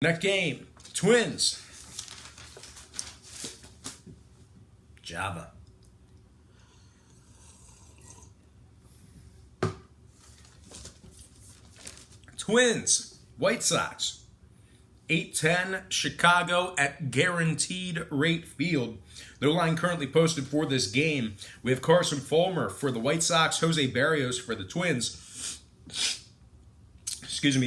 Next game, Twins. Java. Twins, White Sox. 8:10 Chicago at Guaranteed Rate Field. No line currently posted for this game. We have Carson Fulmer for the White Sox, Jose Barrios for the Twins.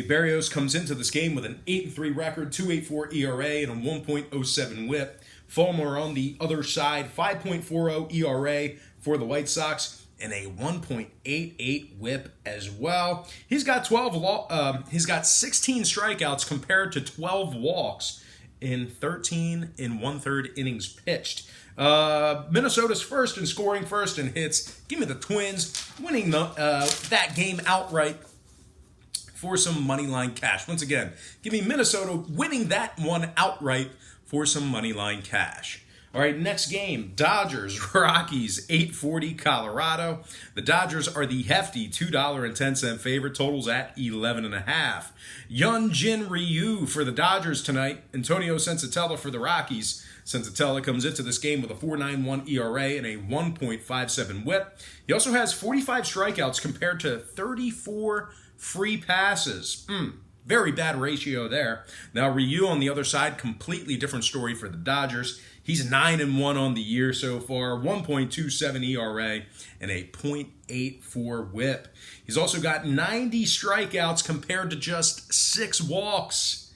Barrios comes into this game with an 8-3 record, 2.84 ERA, and a 1.07 WHIP. Fulmer on the other side, 5.40 ERA for the White Sox, and a 1.88 WHIP as well. He's got 16 strikeouts compared to 12 walks in 13 1/3 innings pitched. Minnesota's first in scoring, first in hits. Give me the Twins winning that game outright for some money line cash. Once again, give me Minnesota winning that one outright for some money line cash. All right, next game, Dodgers, Rockies, 840 Colorado. The Dodgers are the hefty $2.10 favorite, totals at 11.5. Hyun-Jin Ryu for the Dodgers tonight. Antonio Senzatella for the Rockies. Senzatella comes into this game with a 4.91 ERA and a 1.57 WHIP. He also has 45 strikeouts compared to 34 free passes. Very bad ratio there. Now, Ryu on the other side, completely different story for the Dodgers. He's 9-1 on the year so far, 1.27 ERA, and a 0.84 WHIP. He's also got 90 strikeouts compared to just 6 walks.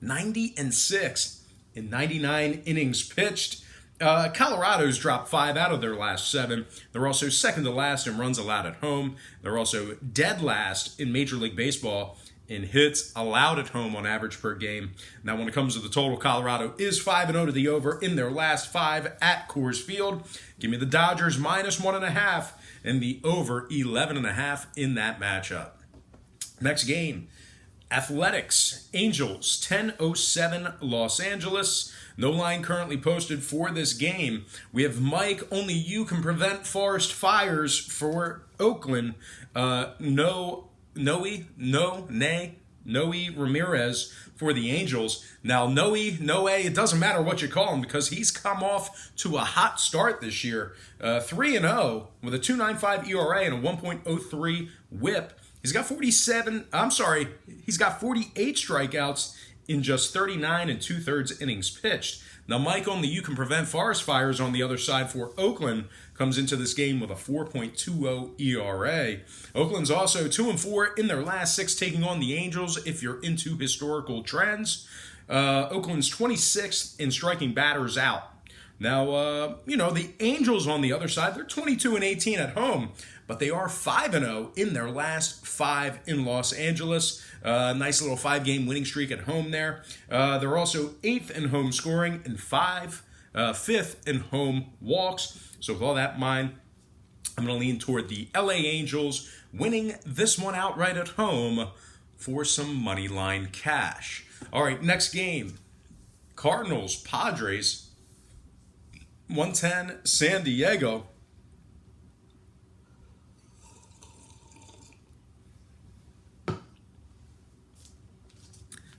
90-6 in 99 innings pitched. Colorado's dropped 5 out of their last 7. They're also second to last in runs allowed at home. They're also dead last in Major League Baseball in hits allowed at home on average per game. Now, when it comes to the total, Colorado is 5-0 to the over in their last 5 at Coors Field. Give me the Dodgers minus 1.5 and the over 11.5 in that matchup. Next game, Athletics, Angels, 10:07 Los Angeles. No line currently posted for this game. We have Mike, only you can prevent forest fires for Oakland. Noe Ramirez for the Angels. Now, Noe, it doesn't matter what you call him because he's come off to a hot start this year. 3-0 with a 2.95 ERA and a 1.03 WHIP. He's got 48 strikeouts in just 39 2/3 innings pitched. Now, Mike, only you can prevent forest fires on the other side for Oakland, comes into this game with a 4.20 ERA. Oakland's also 2-4 in their last 6 taking on the Angels if you're into historical trends. Oakland's 26th in striking batters out. Now, the Angels on the other side, they're 22-18 at home, but they are 5-0 in their last 5 in Los Angeles. Nice little 5-game winning streak at home there. They're also 8th in home scoring and 5th in home walks. So with all that in mind, I'm going to lean toward the LA Angels winning this one outright at home for some money line cash. All right, next game, Cardinals, Padres, 110 San Diego.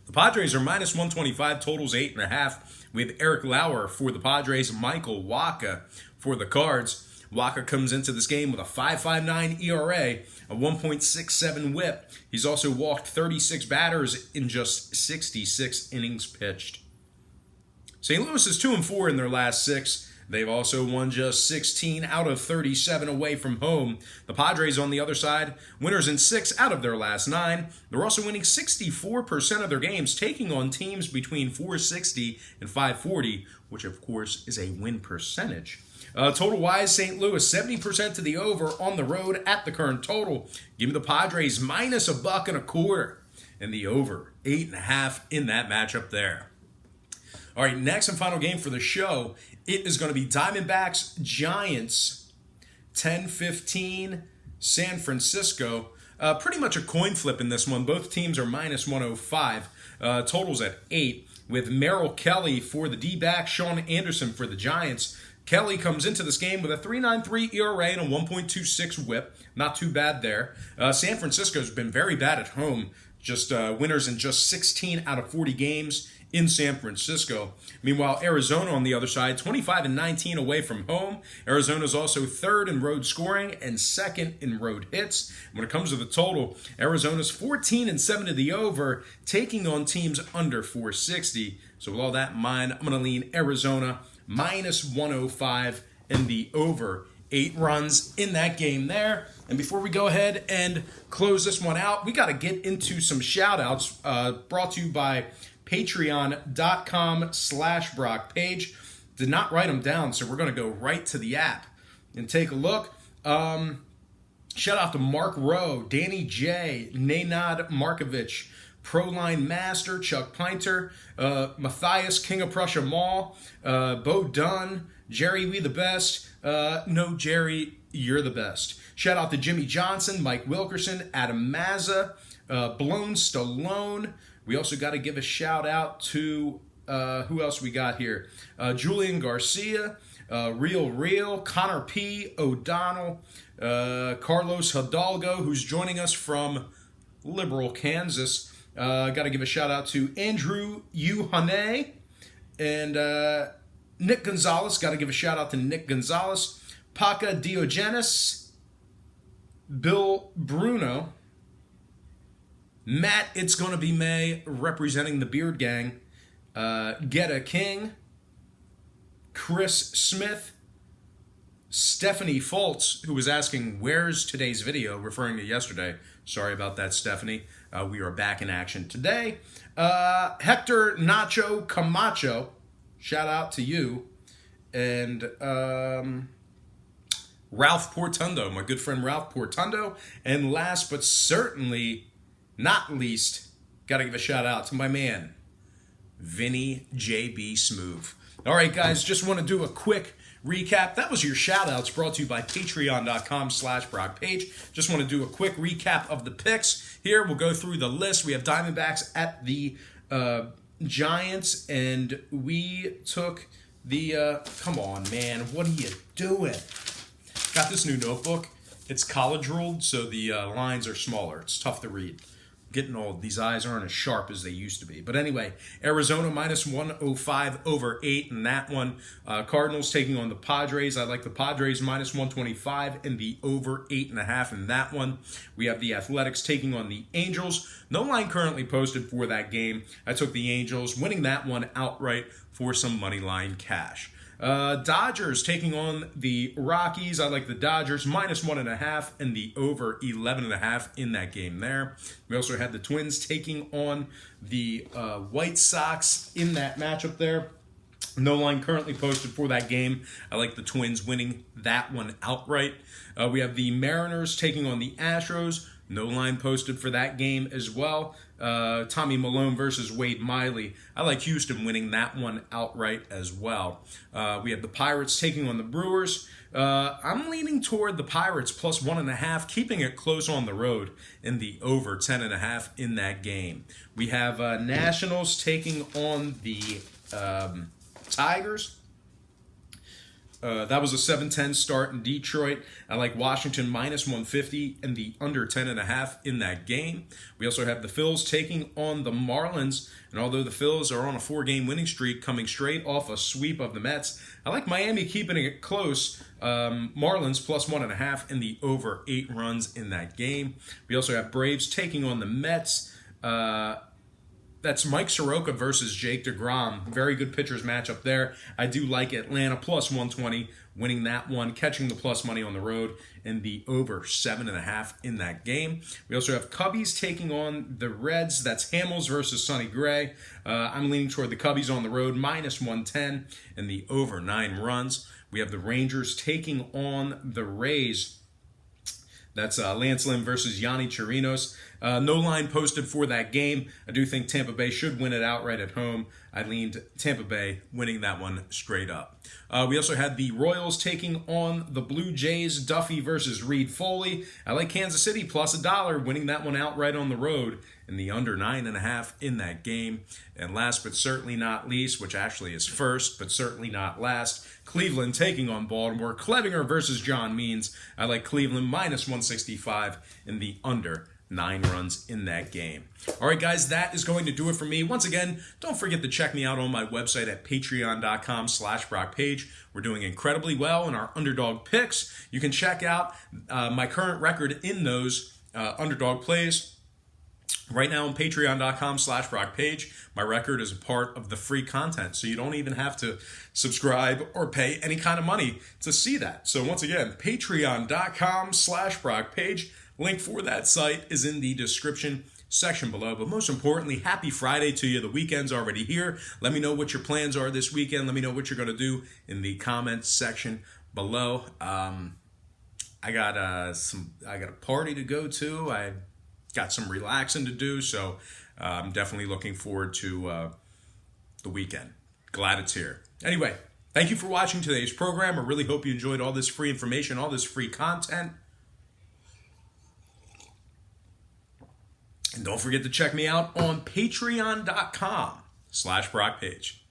The Padres are minus 125, totals 8.5. We have Eric Lauer for the Padres, Michael Wacha for the Cards. Wacha comes into this game with a 5.59 ERA, a 1.67 WHIP. He's also walked 36 batters in just 66 innings pitched. St. Louis is 2-4 in their last 6. They've also won just 16 out of 37 away from home. The Padres, on the other side, winners in 6 out of their last 9. They're also winning 64% of their games, taking on teams between 460 and 540, which, of course, is a win percentage. Total-wise, St. Louis, 70% to the over on the road at the current total. Give me the Padres minus $1.25 and the over 8.5 in that matchup there. All right, next and final game for the show. It is going to be Diamondbacks, Giants, 10:15, San Francisco. Pretty much a coin flip in this one. Both teams are minus 105. Totals at 8, with Merrill Kelly for the D-backs, Sean Anderson for the Giants. Kelly comes into this game with a 3.93 ERA and a 1.26 WHIP. Not too bad there. San Francisco's been very bad at home. Just winners in just 16 out of 40 games in San Francisco. Meanwhile, Arizona on the other side, 25-19 away from home. Arizona is also third in road scoring and second in road hits. When it comes to the total, Arizona's 14-7 to the over, taking on teams under 460. So with all that in mind, I'm going to lean Arizona minus 105 in the over. 8 runs in that game there. And before we go ahead and close this one out, we got to get into some shout-outs brought to you by patreon.com/Brock Page. Did not write them down, so we're going to go right to the app and take a look. Shout out to Mark Rowe, Danny J, Nenad Markovich, Proline Master, Chuck Pinter, Matthias, King of Prussia Mall, Bo Dunn, Jerry, we the best. No, Jerry, you're the best. Shout out to Jimmy Johnson, Mike Wilkerson, Adam Mazza, Blown Stallone. We also got to give a shout out to, who else we got here? Julian Garcia, Real, Connor P, O'Donnell, Carlos Hidalgo, who's joining us from Liberal, Kansas. Got to give a shout out to Andrew Uhane and Nick Gonzalez. Got to give a shout out to Nick Gonzalez. Paca Diogenes, Bill Bruno, Matt, It's Gonna Be May, representing the Beard Gang, Getta King, Chris Smith, Stephanie Foltz, who was asking, where's today's video, referring to yesterday. Sorry about that, Stephanie. We are back in action today. Hector Nacho Camacho, shout out to you. And Ralph Portundo, my good friend Ralph Portundo. And last but certainly not least, got to give a shout out to my man, Vinny JB Smooth. All right, guys, just want to do a quick recap. That was your shout outs brought to you by patreon.com/Brock Page. Just want to do a quick recap of the picks. Here, we'll go through the list. We have Diamondbacks at the Giants, and we took the, come on, man, what are you doing? Got this new notebook. It's college ruled, so the lines are smaller. It's tough to read. Getting old. These eyes aren't as sharp as they used to be. But anyway, Arizona minus 105 over 8 in that one. Cardinals taking on the Padres. I like the Padres minus 125 and the over 8.5 in that one. We have the Athletics taking on the Angels. No line currently posted for that game. I took the Angels, winning that one outright for some money line cash. Dodgers taking on the Rockies. I like the Dodgers minus 1.5 and the over 11.5 in that game there. We also had the Twins taking on the White Sox in that matchup there. No line currently posted for that game. I like the Twins winning that one outright. We have the Mariners taking on the Astros. No line posted for that game as well. Tommy Malone versus Wade Miley. I like Houston winning that one outright as well. We have the Pirates taking on the Brewers. I'm leaning toward the Pirates plus 1.5, keeping it close on the road in the over 10.5 in that game. We have Nationals taking on the Tigers. That was a 7-10 start in Detroit. I like Washington minus 150 and the under 10.5 in that game. We also have the Phils taking on the Marlins. And although the Phils are on a 4-game winning streak coming straight off a sweep of the Mets, I like Miami keeping it close. Marlins plus 1.5 and the over 8 runs in that game. We also have Braves taking on the Mets. That's Mike Soroka versus Jake DeGrom. Very good pitchers matchup there. I do like Atlanta plus 120, winning that one, catching the plus money on the road, and the over 7.5 in that game. We also have Cubbies taking on the Reds. That's Hamels versus Sonny Gray. I'm leaning toward the Cubbies on the road, minus 110, and the over 9 runs. We have the Rangers taking on the Rays. That's Lance Lynn versus Yanni Chirinos. No line posted for that game. I do think Tampa Bay should win it outright at home. I leaned Tampa Bay winning that one straight up. We also had the Royals taking on the Blue Jays. Duffy versus Reed Foley. I like Kansas City plus $1, winning that one outright on the road in the under 9.5 in that game. And last but certainly not least, which actually is first but certainly not last, Cleveland taking on Baltimore. Clevinger versus John Means. I like Cleveland minus 165 in the under 9 runs in that game. All right, guys, that is going to do it for me. Once again, don't forget to check me out on my website at patreon.com/BrockPage. We're doing incredibly well in our underdog picks. You can check out my current record in those underdog plays. Right now on patreon.com/BrockPage, my record is a part of the free content, so you don't even have to subscribe or pay any kind of money to see that. So once again, patreon.com/BrockPage. Link for that site is in the description section below. But most importantly, happy Friday to you. The weekend's already here. Let me know what your plans are this weekend. Let me know what you're going to do in the comments section below. I got a party to go to. I got some relaxing to do, so I'm definitely looking forward to the weekend. Glad it's here. Anyway, thank you for watching today's program. I really hope you enjoyed all this free information, all this free content. And don't forget to check me out on patreon.com/BrockPage.